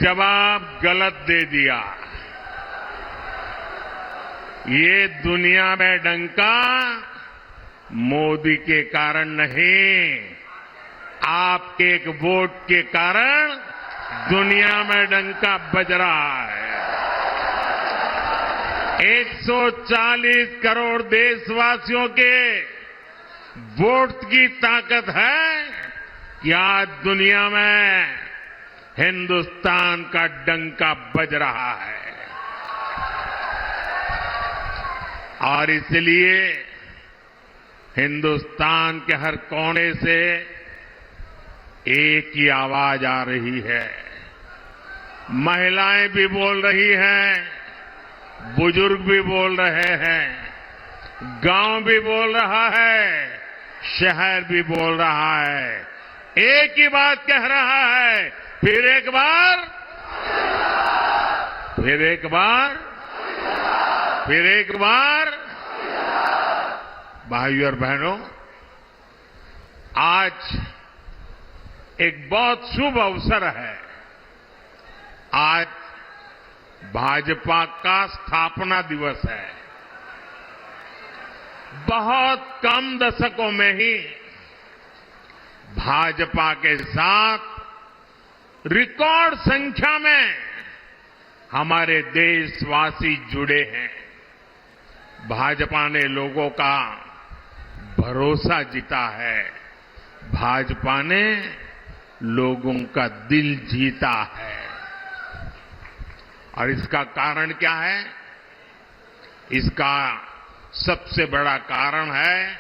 जवाब गलत दे दिया। ये दुनिया में डंका मोदी के कारण नहीं, आपके एक वोट के कारण दुनिया में डंका बज रहा है। 140 करोड़ देशवासियों के वोट की ताकत है कि आज दुनिया में हिंदुस्तान का डंका बज रहा है। और इसलिए हिंदुस्तान के हर कोने से एक ही आवाज आ रही है। महिलाएं भी बोल रही हैं, बुजुर्ग भी बोल रहे हैं, गांव भी बोल रहा है, शहर भी बोल रहा है। एक ही बात कह रहा है, फिर एक बार, फिर एक बार, फिर एक बार। भाइयों और बहनों, आज एक बहुत शुभ अवसर है। आज भाजपा का स्थापना दिवस है। बहुत कम दशकों में ही भाजपा के साथ रिकॉर्ड संख्या में हमारे देशवासी जुड़े हैं। भाजपा ने लोगों का भरोसा जीता है। भाजपा ने लोगों का दिल जीता है। और इसका कारण क्या है? इसका सबसे बड़ा कारण है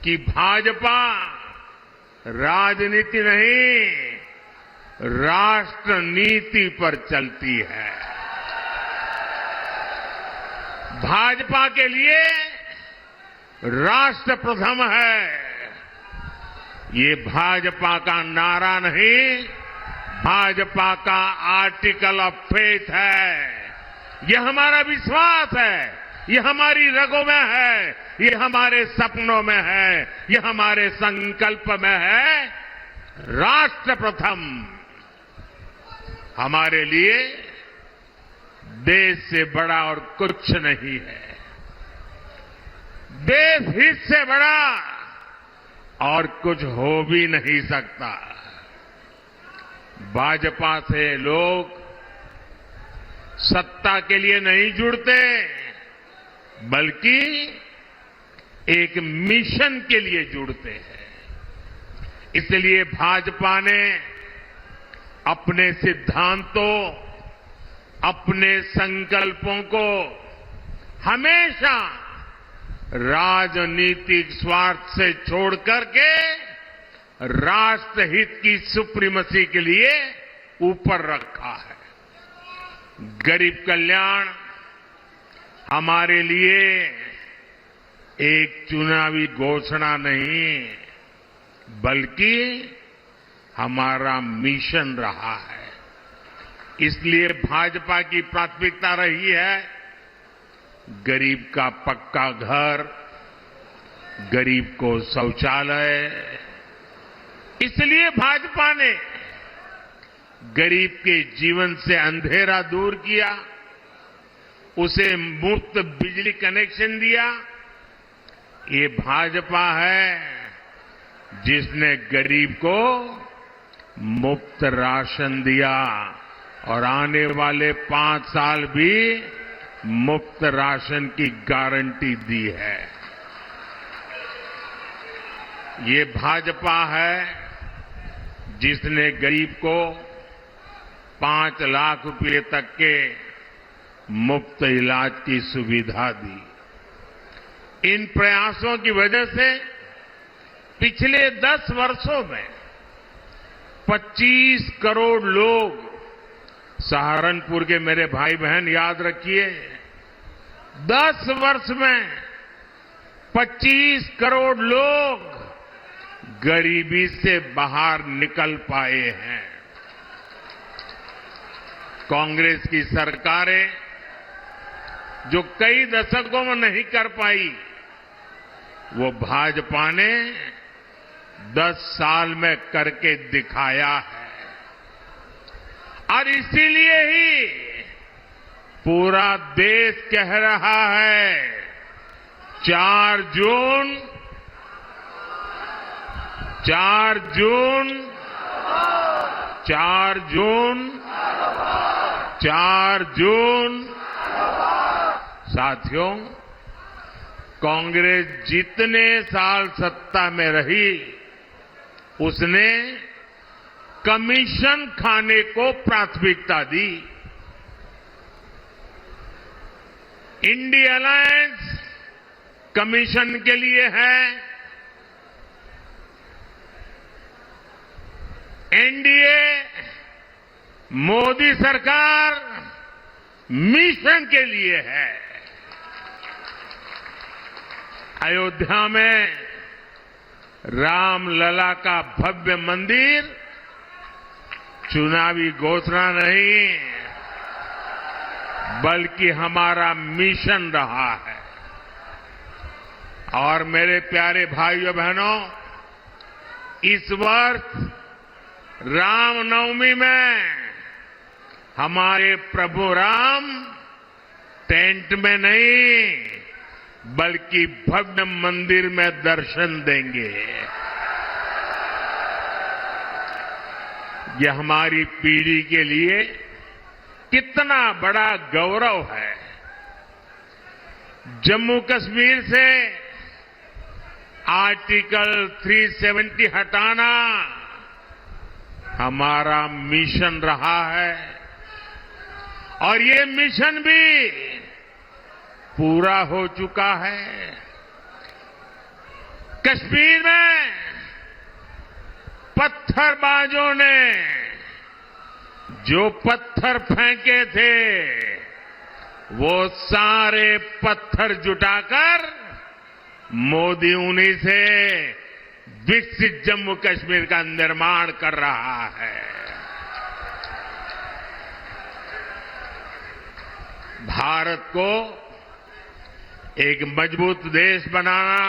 कि भाजपा राजनीति नहीं, राष्ट्र नीति पर चलती है। भाजपा के लिए राष्ट्र प्रथम है। ये भाजपा का नारा नहीं, भाजपा का आर्टिकल ऑफ फेथ है। ये हमारा विश्वास है, ये हमारी रगों में है, ये हमारे सपनों में है, ये हमारे संकल्प में है। राष्ट्र प्रथम हमारे लिए देश से बड़ा और कुछ नहीं है। देश हित से बड़ा और कुछ हो भी नहीं सकता। भाजपा से लोग सत्ता के लिए नहीं जुड़ते, बल्कि एक मिशन के लिए जुड़ते हैं। इसलिए भाजपा ने अपने सिद्धांतों, अपने संकल्पों को हमेशा राजनीतिक स्वार्थ से छोड़ करके राष्ट्रहित की सुप्रीमेसी के लिए ऊपर रखा है। गरीब कल्याण हमारे लिए एक चुनावी घोषणा नहीं, बल्कि हमारा मिशन रहा है। इसलिए भाजपा की प्राथमिकता रही है गरीब का पक्का घर, गरीब को शौचालय। इसलिए भाजपा ने गरीब के जीवन से अंधेरा दूर किया, उसे मुफ्त बिजली कनेक्शन दिया। ये भाजपा है जिसने गरीब को मुफ्त राशन दिया और आने वाले 5 साल भी मुफ्त राशन की गारंटी दी है। ये भाजपा है जिसने गरीब को 5 लाख रुपए तक के मुफ्त इलाज की सुविधा दी। इन प्रयासों की वजह से पिछले 10 वर्षों में 25 करोड़ लोग, सहारनपुर के मेरे भाई बहन याद रखिए, 10 वर्ष में 25 करोड़ लोग गरीबी से बाहर निकल पाए हैं। कांग्रेस की सरकारें जो कई दशकों में नहीं कर पाई, वो भाजपा ने 10 साल में करके दिखाया है। और इसीलिए ही पूरा देश कह रहा है 4 जून 4 जून 4 जून 4 जून। साथियों, कांग्रेस जितने साल सत्ता में रही उसने कमीशन खाने को प्राथमिकता दी। इंडिया अलायंस कमीशन के लिए है, एनडीए मोदी सरकार मिशन के लिए है। अयोध्या में रामलला का भव्य मंदिर चुनावी घोषणा नहीं बल्कि हमारा मिशन रहा है। और मेरे प्यारे भाइयों बहनों, इस वर्ष रामनवमी में हमारे प्रभु राम टेंट में नहीं बल्कि भव्य मंदिर में दर्शन देंगे। ये हमारी पीढ़ी के लिए कितना बड़ा गौरव है। जम्मू कश्मीर से आर्टिकल 370 हटाना हमारा मिशन रहा है और ये मिशन भी पूरा हो चुका है। कश्मीर में पत्थरबाजों ने जो पत्थर फेंके थे वो सारे पत्थर जुटाकर मोदी उन्हीं से विकसित जम्मू कश्मीर का निर्माण कर रहा है। भारत को एक मजबूत देश बनाना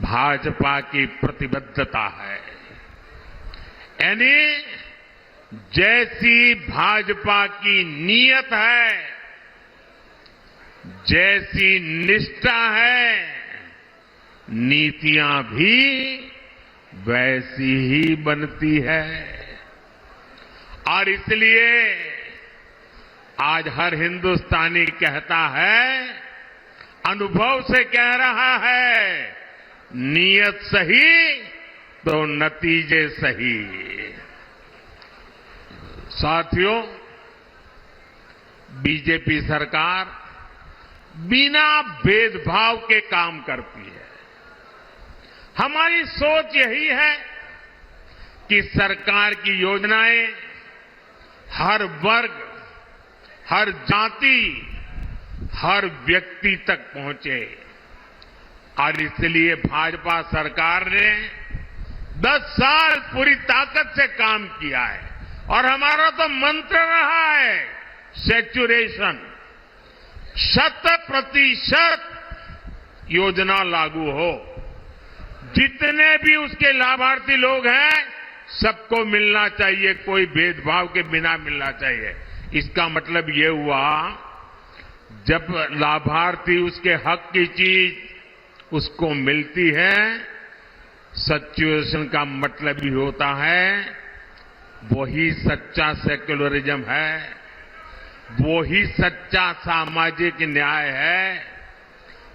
भाजपा की प्रतिबद्धता है। यानी जैसी भाजपा की नीयत है, जैसी निष्ठा है, नीतियां भी वैसी ही बनती है। और इसलिए आज हर हिंदुस्तानी कहता है, अनुभव से कह रहा है, नीयत सही तो नतीजे सही। साथियों, बीजेपी सरकार बिना भेदभाव के काम करती है। हमारी सोच यही है कि सरकार की योजनाएं हर वर्ग, हर जाति, हर व्यक्ति तक पहुंचे। और इसलिए भाजपा सरकार ने 10 साल पूरी ताकत से काम किया है और हमारा तो मंत्र रहा है सैचुरेशन, 100% योजना लागू हो। जितने भी उसके लाभार्थी लोग हैं सबको मिलना चाहिए, कोई भेदभाव के बिना मिलना चाहिए। इसका मतलब ये हुआ, जब लाभार्थी उसके हक की चीज उसको मिलती है, सैचुरेशन का मतलब ही होता है वही सच्चा सेक्युलरिज्म है, वही सच्चा सामाजिक न्याय है।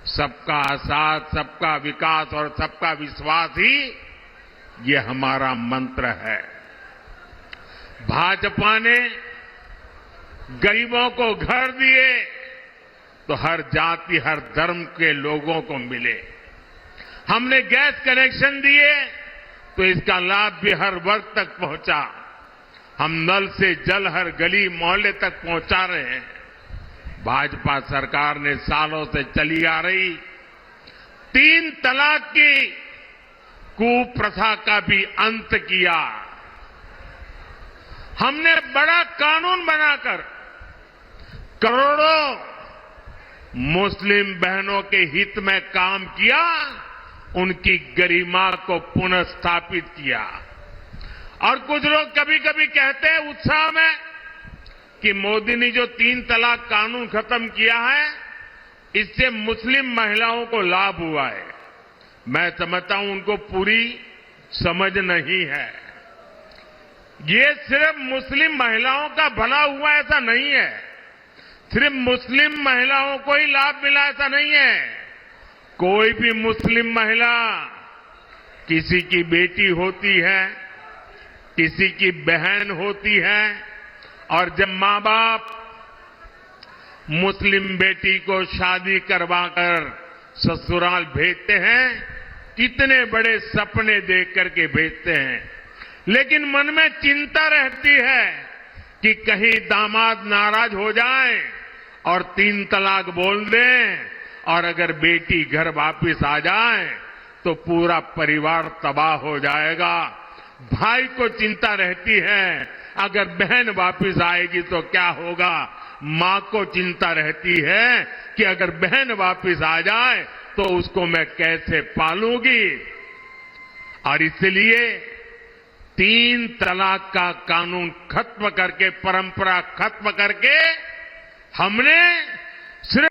सबका साथ, सबका विकास और सबका विश्वास ही ये हमारा मंत्र है। भाजपा ने गरीबों को घर दिए तो हर जाति, हर धर्म के लोगों को मिले। हमने गैस कनेक्शन दिए तो इसका लाभ भी हर वर्ग तक पहुंचा। हम नल से जल हर गली मोहल्ले तक पहुंचा रहे हैं। भाजपा सरकार ने सालों से चली आ रही 3 तलाक की कुप्रथा का भी अंत किया। हमने बड़ा कानून बनाकर करोड़ों मुस्लिम बहनों के हित में काम किया, उनकी गरिमा को पुनः स्थापित किया। और कुछ लोग कभी कभी कहते हैं उत्साह में कि मोदी ने जो 3 तलाक कानून खत्म किया है, इससे मुस्लिम महिलाओं को लाभ हुआ है। मैं समझता हूं उनको पूरी समझ नहीं है। ये सिर्फ मुस्लिम महिलाओं का भला हुआ ऐसा नहीं है, सिर्फ मुस्लिम महिलाओं को ही लाभ मिला ऐसा नहीं है। कोई भी मुस्लिम महिला, किसी की बेटी होती है, किसी की बहन होती है, और जब मां बाप मुस्लिम बेटी को शादी करवाकर ससुराल भेजते हैं, कितने बड़े सपने देख करके भेजते हैं, लेकिन मन में चिंता रहती है कि कहीं दामाद नाराज हो जाए और 3 तलाक बोल दें, और अगर बेटी घर वापिस आ जाए तो पूरा परिवार तबाह हो जाएगा। भाई को चिंता रहती है, अगर बहन वापिस आएगी तो क्या होगा। मां को चिंता रहती है कि अगर बहन वापिस आ जाए तो उसको मैं कैसे पालूंगी। और इसलिए 3 तलाक का कानून खत्म करके, परंपरा खत्म करके, हमने सिर्फ